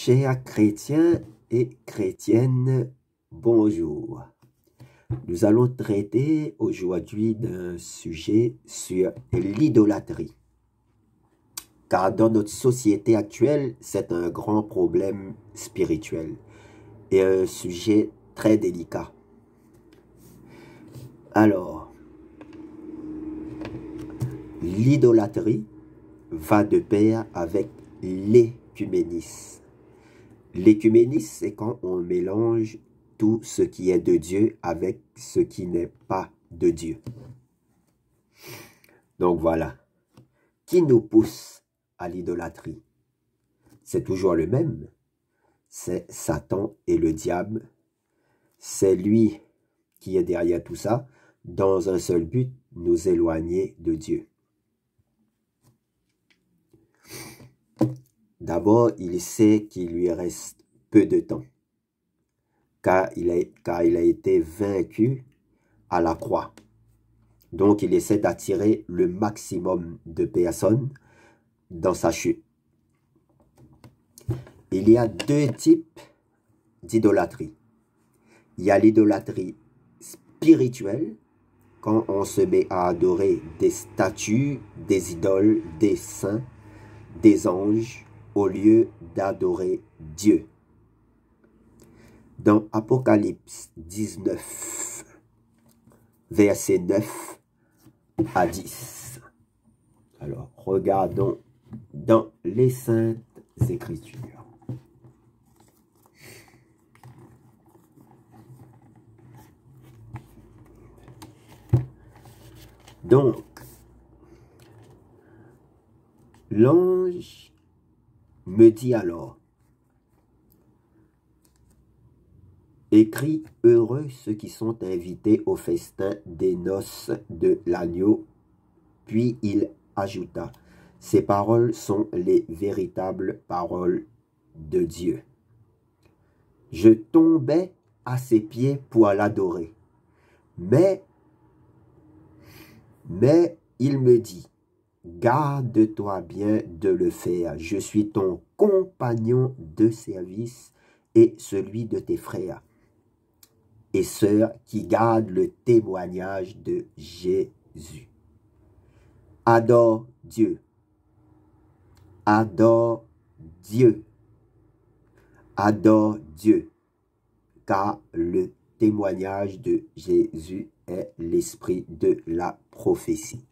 Chers chrétiens et chrétiennes, bonjour. Nous allons traiter aujourd'hui d'un sujet sur l'idolâtrie. Car dans notre société actuelle, c'est un grand problème spirituel et un sujet très délicat. Alors, l'idolâtrie va de pair avec l'écuménisme. L'écuménisme, c'est quand on mélange tout ce qui est de Dieu avec ce qui n'est pas de Dieu. Donc voilà. Qui nous pousse à l'idolâtrie? C'est toujours le même. C'est Satan et le diable. C'est lui qui est derrière tout ça, dans un seul but, nous éloigner de Dieu. D'abord, il sait qu'il lui reste peu de temps, car il a été vaincu à la croix. Donc, il essaie d'attirer le maximum de personnes dans sa chute. Il y a deux types d'idolâtrie. Il y a l'idolâtrie spirituelle, quand on se met à adorer des statues, des idoles, des saints, des anges, au lieu d'adorer Dieu. Dans Apocalypse 19, versets 9 à 10. Alors, regardons dans les Saintes Écritures. Donc, l'ange me dit alors, écrit heureux ceux qui sont invités au festin des noces de l'agneau. Puis il ajouta, ces paroles sont les véritables paroles de Dieu. Je tombais à ses pieds pour l'adorer. Mais il me dit, garde-toi bien de le faire. Je suis ton compagnon de service et celui de tes frères et sœurs qui gardent le témoignage de Jésus. Adore Dieu. Adore Dieu. Adore Dieu. Car le témoignage de Jésus est l'esprit de la prophétie.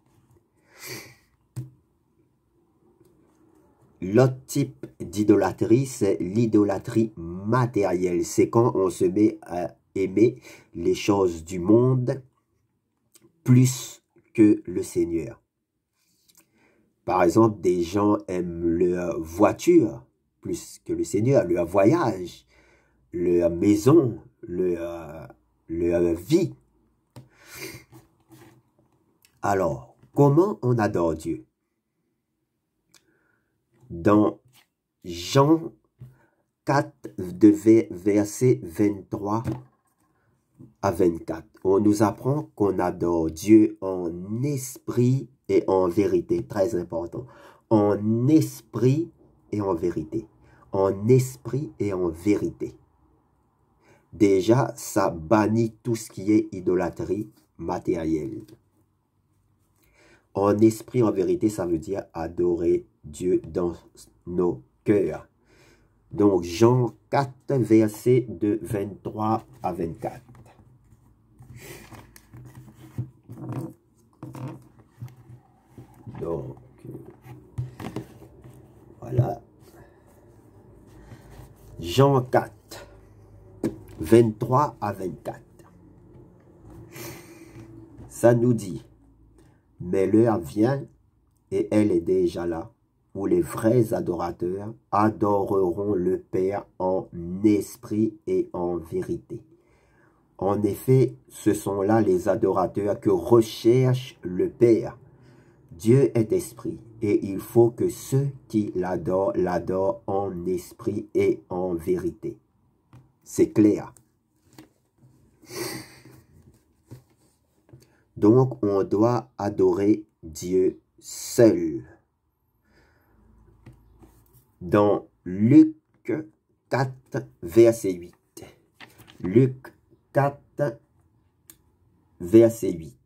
L'autre type d'idolâtrie, c'est l'idolâtrie matérielle. C'est quand on se met à aimer les choses du monde plus que le Seigneur. Par exemple, des gens aiment leur voiture plus que le Seigneur, leur voyage, leur maison, leur vie. Alors, comment on adore Dieu? Dans Jean 4, versets 23 à 24, on nous apprend qu'on adore Dieu en esprit et en vérité. Très important. En esprit et en vérité. En esprit et en vérité. Déjà, ça bannit tout ce qui est idolâtrie matérielle. En esprit, en vérité, ça veut dire adorer Dieu dans nos cœurs. Donc, Jean 4, versets de 23 à 24. Donc, voilà. Jean 4, 23 à 24. Ça nous dit, mais l'heure vient, et elle est déjà là, où les vrais adorateurs adoreront le Père en esprit et en vérité. En effet, ce sont là les adorateurs que recherche le Père. Dieu est esprit, et il faut que ceux qui l'adorent, l'adorent en esprit et en vérité. C'est clair. Donc, on doit adorer Dieu seul. Dans Luc 4, verset 8. Luc 4, verset 8.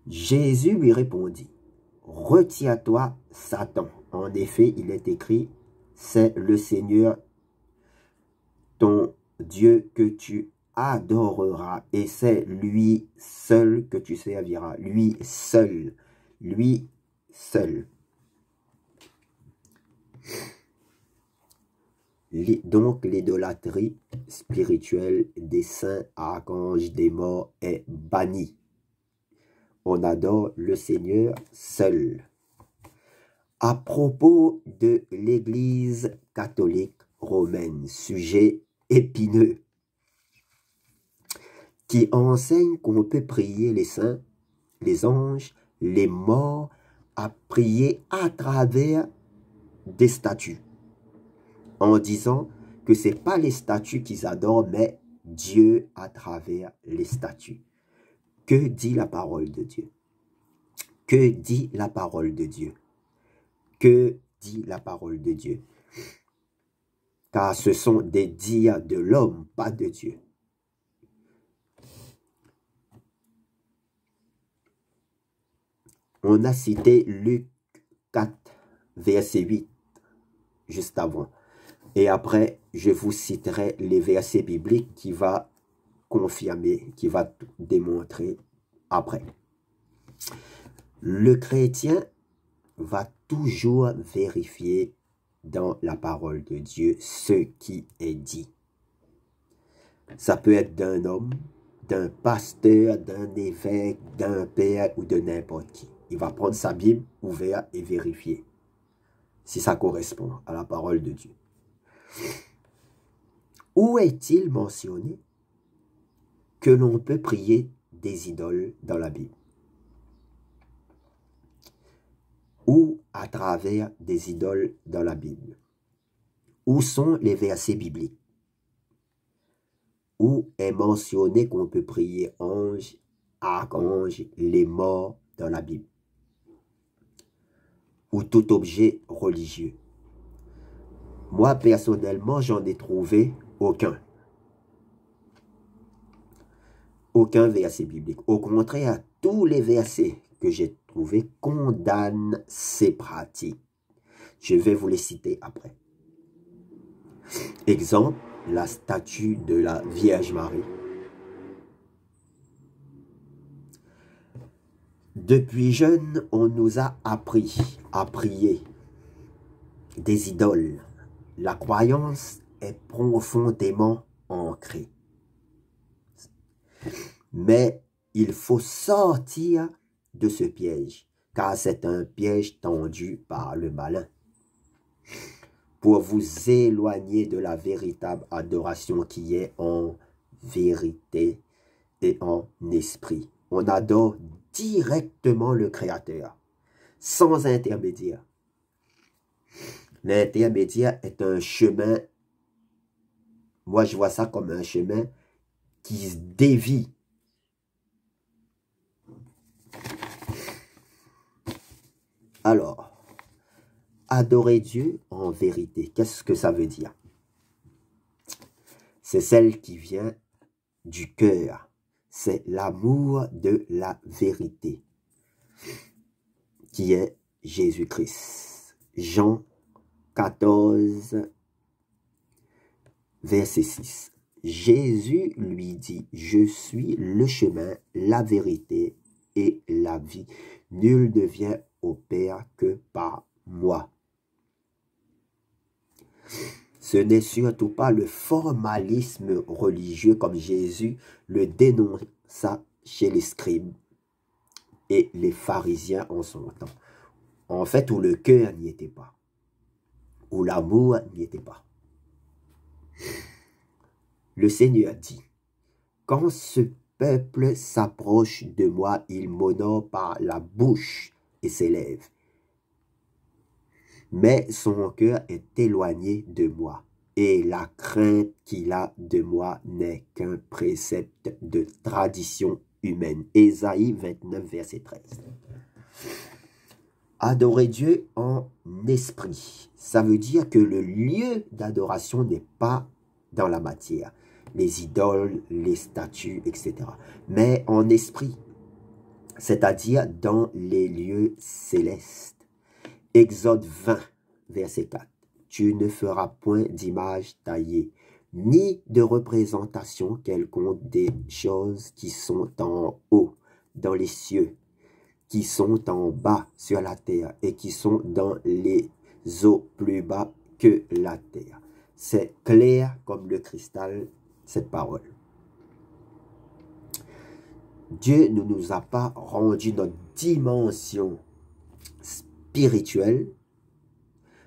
Jésus lui répondit, « Retire-toi, Satan. En effet, il est écrit, c'est le Seigneur ton Dieu que tu adoreras, et c'est lui seul que tu serviras. » Lui seul. Lui seul. Donc, l'idolâtrie spirituelle des saints, archanges, des morts est bannie. On adore le Seigneur seul. À propos de l'Église catholique romaine, sujet épineux, qui enseigne qu'on peut prier les saints, les anges, les morts, à prier à travers des statues, en disant que ce n'est pas les statues qu'ils adorent, mais Dieu à travers les statues. Que dit la parole de Dieu? Que dit la parole de Dieu? Que dit la parole de Dieu? Car ce sont des dires de l'homme, pas de Dieu. On a cité Luc 4, verset 8, juste avant. Et après, je vous citerai les versets bibliques qui va confirmer, qui va démontrer après. Le chrétien va toujours vérifier dans la parole de Dieu ce qui est dit. Ça peut être d'un homme, d'un pasteur, d'un évêque, d'un père ou de n'importe qui. Il va prendre sa Bible ouverte et vérifier si ça correspond à la parole de Dieu. Où est-il mentionné que l'on peut prier des idoles dans la Bible? Ou à travers des idoles dans la Bible? Où sont les versets bibliques? Où est mentionné qu'on peut prier anges, archanges, les morts dans la Bible? Ou tout objet religieux? Moi, personnellement, j'en ai trouvé aucun. Aucun verset biblique. Au contraire, tous les versets que j'ai trouvés condamnent ces pratiques. Je vais vous les citer après. Exemple, la statue de la Vierge Marie. Depuis jeune, on nous a appris à prier des idoles. La croyance est profondément ancrée. Mais il faut sortir de ce piège, car c'est un piège tendu par le malin. Pour vous éloigner de la véritable adoration qui est en vérité et en esprit. On adore directement le Créateur, sans intermédiaire. L'intermédiaire est un chemin, moi je vois ça comme un chemin qui se dévie. Alors, adorer Dieu en vérité, qu'est-ce que ça veut dire? C'est celle qui vient du cœur. C'est l'amour de la vérité, qui est Jésus-Christ. Jean 14, verset 6. Jésus lui dit, « Je suis le chemin, la vérité et la vie. Nul ne vient au Père que par moi. » Ce n'est surtout pas le formalisme religieux comme Jésus le dénonça chez les scribes et les pharisiens en son temps. En fait, où le cœur n'y était pas, où l'amour n'y était pas. Le Seigneur dit, « Quand ce peuple s'approche de moi, il m'honore par la bouche et ses lèvres. Mais son cœur est éloigné de moi, et la crainte qu'il a de moi n'est qu'un précepte de tradition humaine. » Ésaïe 29, verset 13. Adorer Dieu en esprit. Ça veut dire que le lieu d'adoration n'est pas dans la matière. Les idoles, les statues, etc. Mais en esprit. C'est-à-dire dans les lieux célestes. Exode 20, verset 4. Tu ne feras point d'image taillée, ni de représentation quelconque des choses qui sont en haut, dans les cieux, qui sont en bas sur la terre, et qui sont dans les eaux plus bas que la terre. C'est clair comme le cristal, cette parole. Dieu ne nous a pas rendu notre dimension spirituelle,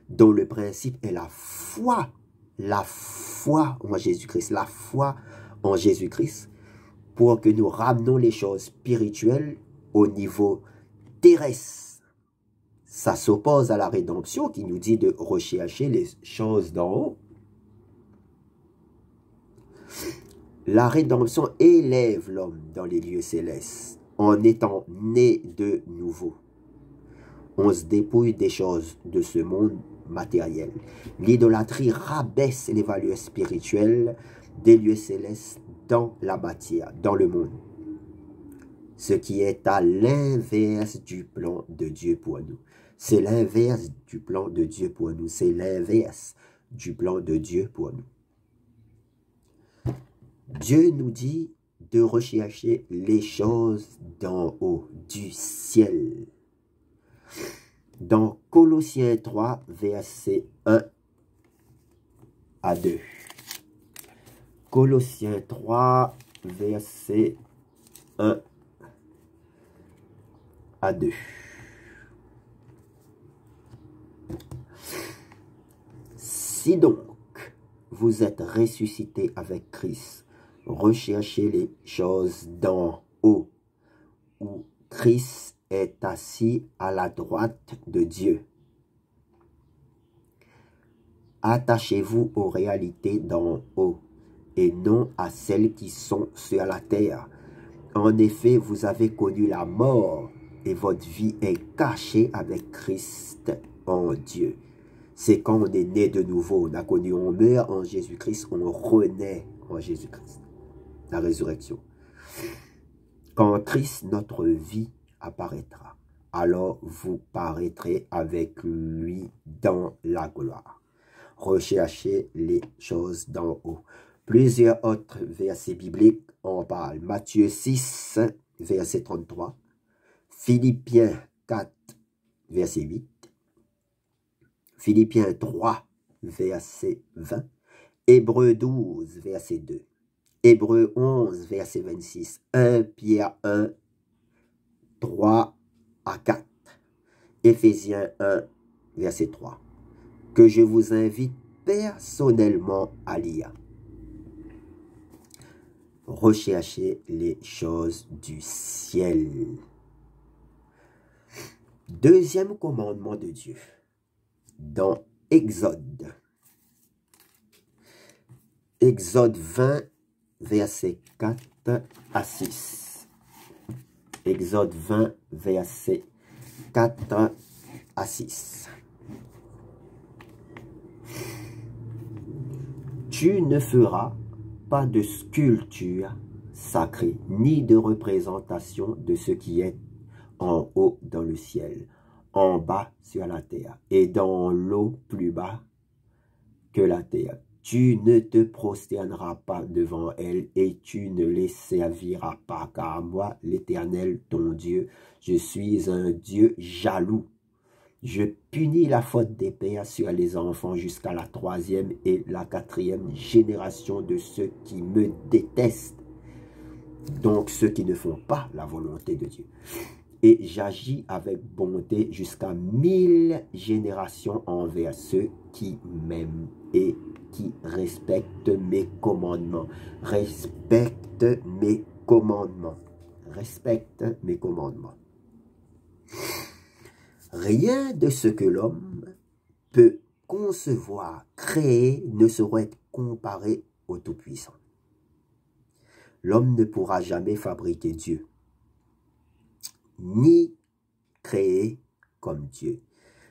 dont le principe est la foi en Jésus-Christ, la foi en Jésus-Christ, pour que nous ramenons les choses spirituelles au niveau terrestre. Ça s'oppose à la rédemption qui nous dit de rechercher les choses d'en haut. La rédemption élève l'homme dans les lieux célestes en étant né de nouveau. On se dépouille des choses de ce monde matériel. L'idolâtrie rabaisse les valeurs spirituelles des lieux célestes dans la matière, dans le monde. Ce qui est à l'inverse du plan de Dieu pour nous. C'est l'inverse du plan de Dieu pour nous. C'est l'inverse du plan de Dieu pour nous. Dieu nous dit de rechercher les choses d'en haut, du ciel. Dans Colossiens 3, versets 1 à 2. Colossiens 3, versets 1 à 2. Si donc vous êtes ressuscités avec Christ, recherchez les choses d'en haut, où Christ est assis à la droite de Dieu. Attachez-vous aux réalités d'en haut, et non à celles qui sont sur la terre. En effet, vous avez connu la mort, et votre vie est cachée avec Christ en Dieu. C'est quand on est né de nouveau, on a connu, on meurt en Jésus-Christ, on renaît en Jésus-Christ. La résurrection. Quand Christ, notre vie, apparaîtra, alors vous paraîtrez avec lui dans la gloire. Recherchez les choses d'en haut. Plusieurs autres versets bibliques en parlent. Matthieu 6, verset 33. Philippiens 4, verset 8. Philippiens 3, verset 20. Hébreux 12, verset 2. Hébreux 11, verset 26. 1 Pierre 1, 3 à 4. Éphésiens 1, verset 3. Que je vous invite personnellement à lire. Recherchez les choses du ciel. Deuxième commandement de Dieu. Dans Exode. Exode 20, verset 4 à 6. Exode 20, verset 4 à 6. Tu ne feras pas de sculpture sacrée, ni de représentation de ce qui est en haut dans le ciel, en bas sur la terre, et dans l'eau plus bas que la terre. Tu ne te prosterneras pas devant elles, et tu ne les serviras pas, car moi, l'Éternel, ton Dieu, je suis un Dieu jaloux. Je punis la faute des pères sur les enfants jusqu'à la 3e et la 4e génération de ceux qui me détestent, donc ceux qui ne font pas la volonté de Dieu. Et j'agis avec bonté jusqu'à 1000 générations envers ceux qui m'aiment et qui respectent mes commandements. Respecte mes commandements. Respecte mes commandements. Rien de ce que l'homme peut concevoir, créer, ne saurait être comparé au Tout-Puissant. L'homme ne pourra jamais fabriquer Dieu, ni créer comme Dieu.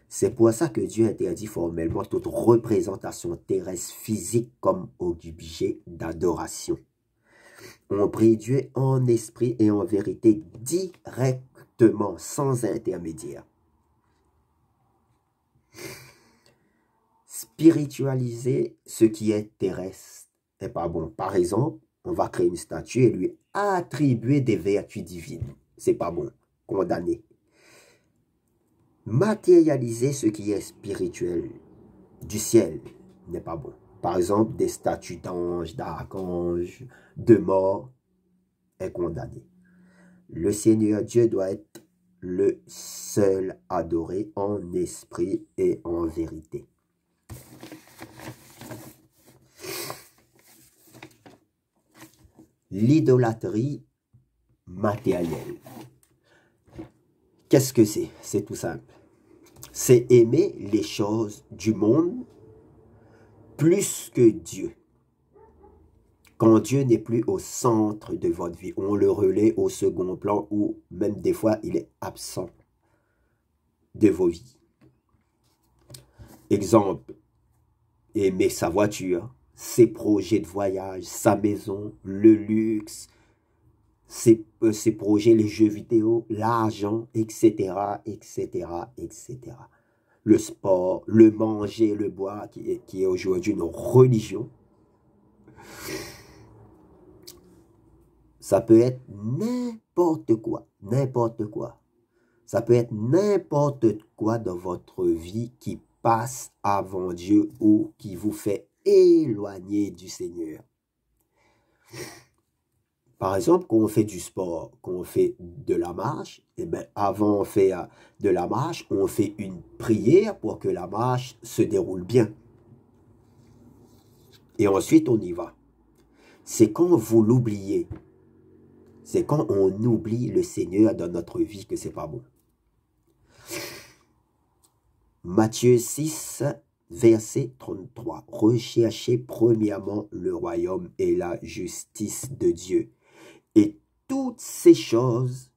C'est pour ça que Dieu interdit formellement toute représentation terrestre physique comme objet d'adoration. On prie Dieu en esprit et en vérité directement, sans intermédiaire. Spiritualiser ce qui est terrestre n'est pas bon. Par exemple, on va créer une statue et lui attribuer des vertus divines. C'est pas bon. Condamné. Matérialiser ce qui est spirituel du ciel n'est pas bon. Par exemple, des statues d'anges, d'archanges, de morts est condamné. Le Seigneur Dieu doit être le seul adoré en esprit et en vérité. L'idolâtrie matérielle. Qu'est-ce que c'est? C'est tout simple. C'est aimer les choses du monde plus que Dieu. Quand Dieu n'est plus au centre de votre vie, on le relaie au second plan ou même des fois il est absent de vos vies. Exemple, aimer sa voiture, ses projets de voyage, sa maison, le luxe, ses projets, les jeux vidéo, l'argent, etc., etc., etc. Le sport, le manger, le boire, qui est aujourd'hui une religion. Ça peut être n'importe quoi, n'importe quoi. Ça peut être n'importe quoi dans votre vie qui passe avant Dieu ou qui vous fait éloigner du Seigneur. Par exemple, quand on fait du sport, quand on fait de la marche, eh bien, avant on fait de la marche, on fait une prière pour que la marche se déroule bien. Et ensuite, on y va. C'est quand vous l'oubliez, c'est quand on oublie le Seigneur dans notre vie que c'est pas bon. Matthieu 6, verset 33. Recherchez premièrement le royaume et la justice de Dieu. Et toutes ces choses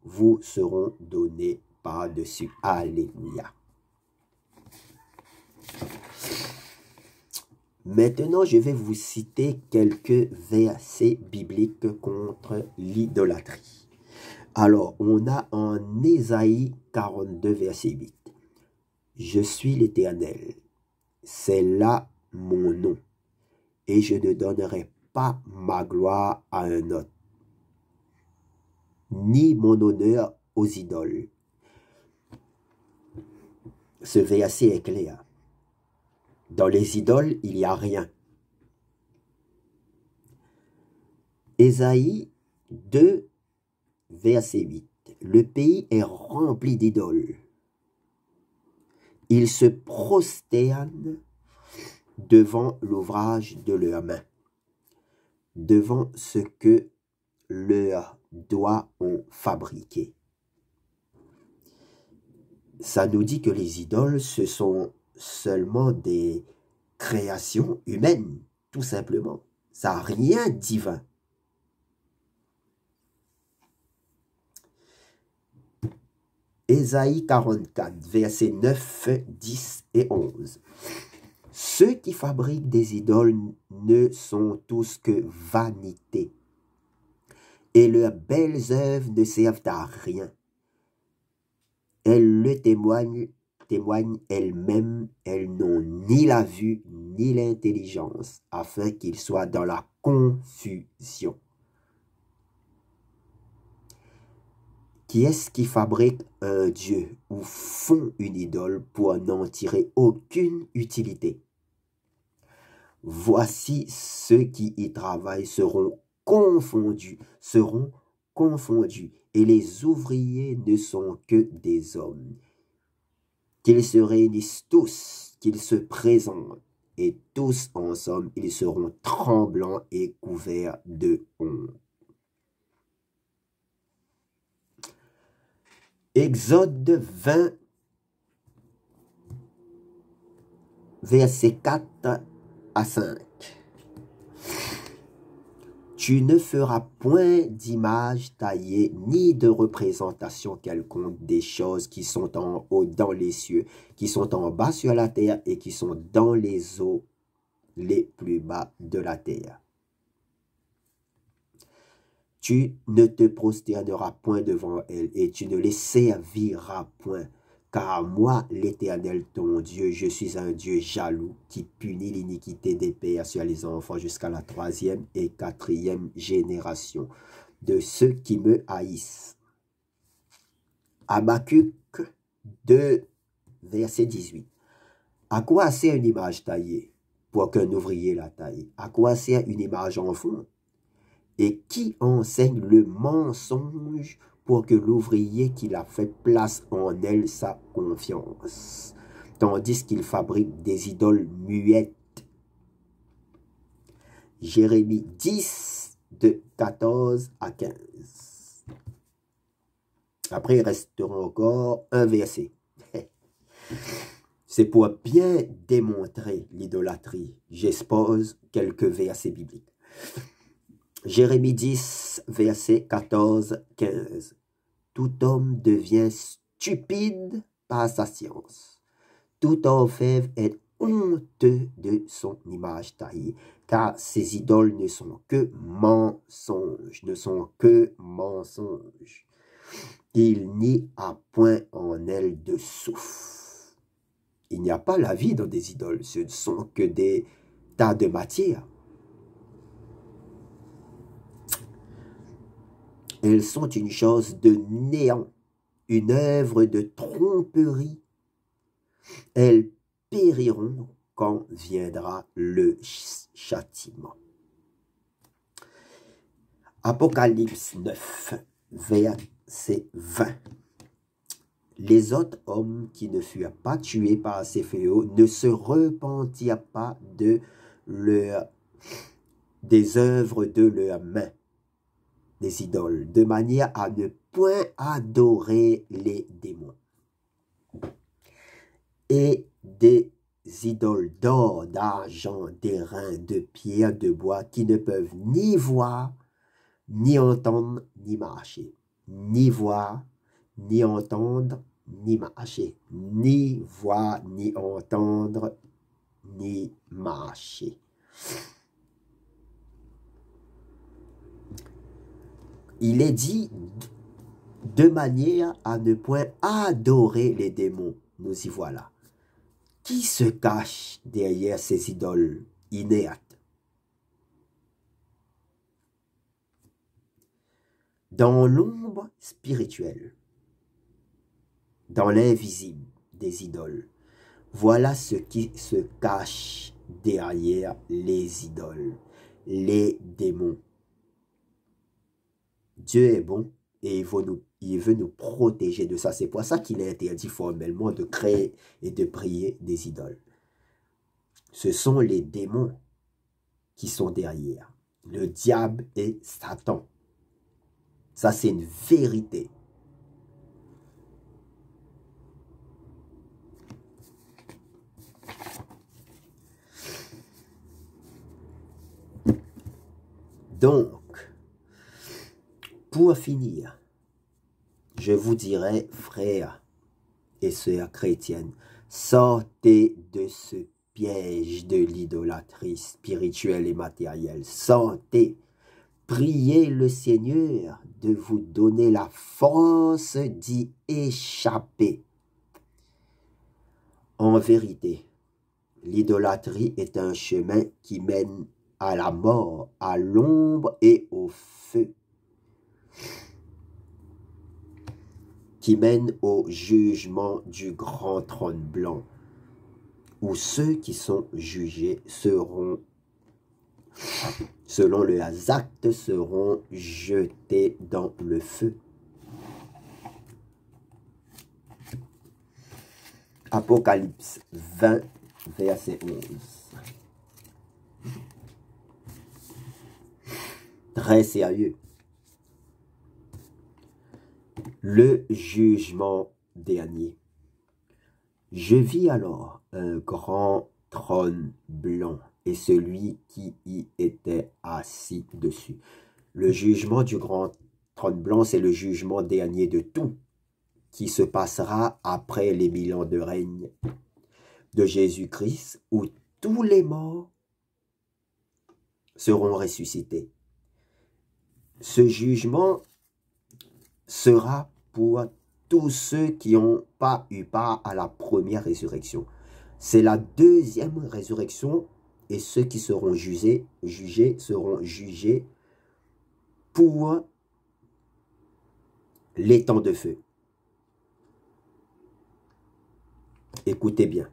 vous seront données par-dessus. Alléluia. Maintenant, je vais vous citer quelques versets bibliques contre l'idolâtrie. Alors, on a en Ésaïe 42, verset 8. Je suis l'Éternel, c'est là mon nom, et je ne donnerai pas ma gloire à un autre, ni mon honneur aux idoles. Ce verset est clair. Dans les idoles, il n'y a rien. Ésaïe 2, verset 8. Le pays est rempli d'idoles. Ils se prosternent devant l'ouvrage de leurs mains, devant ce que leurs doigts ont fabriqué. Ça nous dit que les idoles, ce sont seulement des créations humaines, tout simplement. Ça n'a rien de divin. Ésaïe 44, versets 9, 10 et 11. Ceux qui fabriquent des idoles ne sont tous que vanité, et leurs belles œuvres ne servent à rien. Elles le témoignent elles-mêmes, elles n'ont ni la vue ni l'intelligence, afin qu'ils soient dans la confusion. Qui est-ce qui fabrique un dieu ou font une idole pour n'en tirer aucune utilité? Voici ceux qui y travaillent seront confondus, et les ouvriers ne sont que des hommes. Qu'ils se réunissent tous, qu'ils se présentent, et tous ensemble, ils seront tremblants et couverts de honte. Exode 20, versets 4 à 5. Tu ne feras point d'image taillée ni de représentation quelconque des choses qui sont en haut dans les cieux, qui sont en bas sur la terre et qui sont dans les eaux les plus bas de la terre. Tu ne te prosterneras point devant elles et tu ne les serviras point. Car moi, l'Éternel, ton Dieu, je suis un Dieu jaloux qui punit l'iniquité des pères sur les enfants jusqu'à la 3e et 4e génération de ceux qui me haïssent. Habacuc 2, verset 18. À quoi sert une image taillée pour qu'un ouvrier la taille? À quoi sert une image en fond? Et qui enseigne le mensonge pour que l'ouvrier qui l'a fait place en elle sa confiance, tandis qu'il fabrique des idoles muettes. Jérémie 10, de 14 à 15. Après, il restera encore un verset. C'est pour bien démontrer l'idolâtrie. J'expose quelques versets bibliques. Jérémie 10, verset 14-15. Tout homme devient stupide par sa science. Tout orfèvre est honteux de son image taillée, car ces idoles ne sont que mensonges, Il n'y a point en elles de souffle. Il n'y a pas la vie dans des idoles, ce ne sont que des tas de matière. Elles sont une chose de néant, une œuvre de tromperie. Elles périront quand viendra le châtiment. Apocalypse 9, verset 20. Les autres hommes qui ne furent pas tués par ces fléaux ne se repentirent pas des œuvres de leurs mains, des idoles, de manière à ne point adorer les démons. Et des idoles d'or, d'argent, d'airain, de pierre, de bois, qui ne peuvent ni voir, ni entendre, ni marcher. Ni voir, ni entendre, ni marcher. Ni voir, ni entendre, ni marcher. Il est dit de manière à ne point adorer les démons. Nous y voilà. Qui se cache derrière ces idoles inertes? Dans l'ombre spirituelle, dans l'invisible des idoles, voilà ce qui se cache derrière les idoles, les démons. Dieu est bon et il veut nous protéger de ça. C'est pour ça qu'il est interdit formellement de créer et de prier des idoles. Ce sont les démons qui sont derrière. Le diable et Satan. Ça, c'est une vérité. Donc, pour finir, je vous dirais, frères et sœurs chrétiennes, sortez de ce piège de l'idolâtrie spirituelle et matérielle. Sortez, priez le Seigneur de vous donner la force d'y échapper. En vérité, l'idolâtrie est un chemin qui mène à la mort, à l'ombre et au feu, qui mène au jugement du grand trône blanc, où ceux qui sont jugés seront, selon leurs actes, seront jetés dans le feu. Apocalypse 20, verset 11. Très sérieux. Le jugement dernier. Je vis alors un grand trône blanc et celui qui y était assis dessus. Le jugement du grand trône blanc, c'est le jugement dernier de tout qui se passera après les 1000 ans de règne de Jésus-Christ, où tous les morts seront ressuscités. Ce jugement sera pour tous ceux qui n'ont pas eu part à la première résurrection. C'est la deuxième résurrection et ceux qui seront jugés seront jugés pour les temps de feu. Écoutez bien.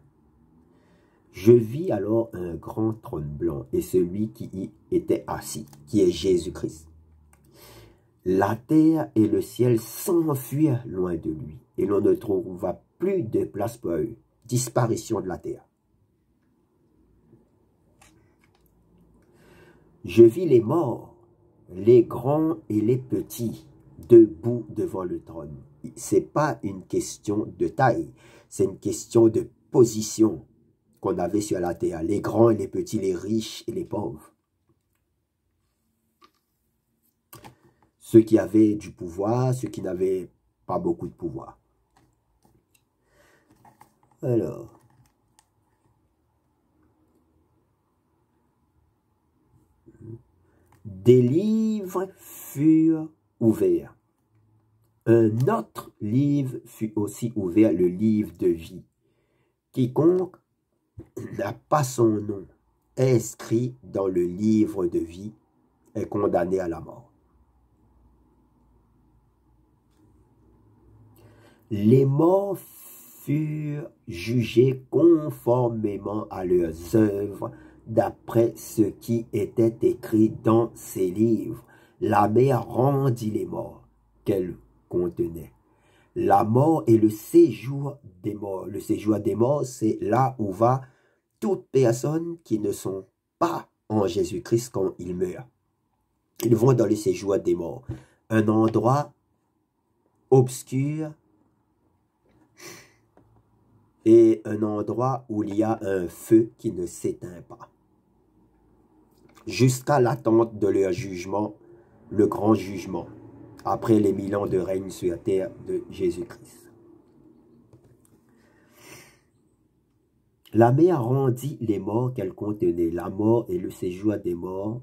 Je vis alors un grand trône blanc et celui qui y était assis, qui est Jésus-Christ. La terre et le ciel s'enfuirent loin de lui et l'on ne trouva plus de place pour eux. Disparition de la terre. Je vis les morts, les grands et les petits, debout devant le trône. Ce n'est pas une question de taille, c'est une question de position qu'on avait sur la terre. Les grands et les petits, les riches et les pauvres. Ceux qui avaient du pouvoir, ceux qui n'avaient pas beaucoup de pouvoir. Alors, des livres furent ouverts. Un autre livre fut aussi ouvert, le livre de vie. Quiconque n'a pas son nom inscrit dans le livre de vie est condamné à la mort. Les morts furent jugés conformément à leurs œuvres, d'après ce qui était écrit dans ces livres. La mer rendit les morts qu'elle contenait. La mort et le séjour des morts. Le séjour des morts, c'est là où va toute personne qui ne sont pas en Jésus-Christ quand ils meurent. Ils vont dans le séjour des morts. Un endroit obscur et un endroit où il y a un feu qui ne s'éteint pas. Jusqu'à l'attente de leur jugement, le grand jugement, après les 1000 ans de règne sur la terre de Jésus-Christ. La mer rendit les morts qu'elle contenait. La mort et le séjour des morts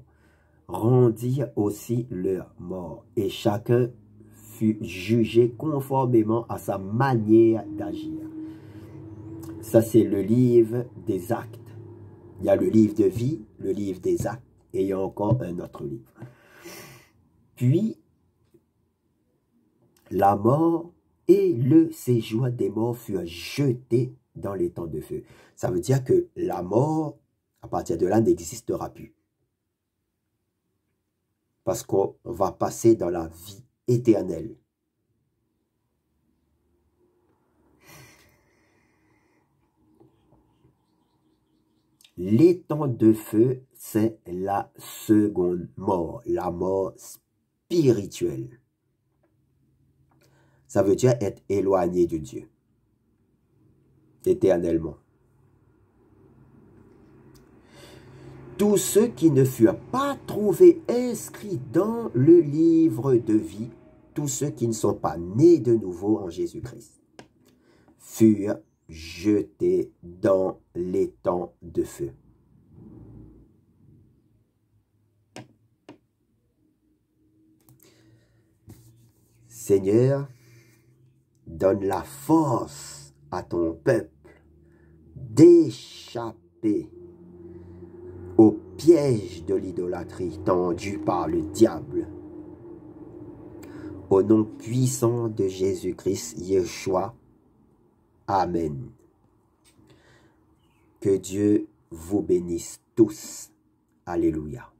rendirent aussi leurs morts. Et chacun fut jugé conformément à sa manière d'agir. Ça, c'est le livre des actes. Il y a le livre de vie, le livre des actes, et il y a encore un autre livre. Puis, la mort et le séjour des morts furent jetés dans les temps de feu. Ça veut dire que la mort, à partir de là, n'existera plus. Parce qu'on va passer dans la vie éternelle. Les temps de feu, c'est la seconde mort, la mort spirituelle. Ça veut dire être éloigné de Dieu, éternellement. Tous ceux qui ne furent pas trouvés inscrits dans le livre de vie, tous ceux qui ne sont pas nés de nouveau en Jésus-Christ, furent jetés dans les temps de feu. Seigneur, donne la force à ton peuple d'échapper au piège de l'idolâtrie tendu par le diable. Au nom puissant de Jésus-Christ, Yeshua, Amen. Que Dieu vous bénisse tous. Alléluia.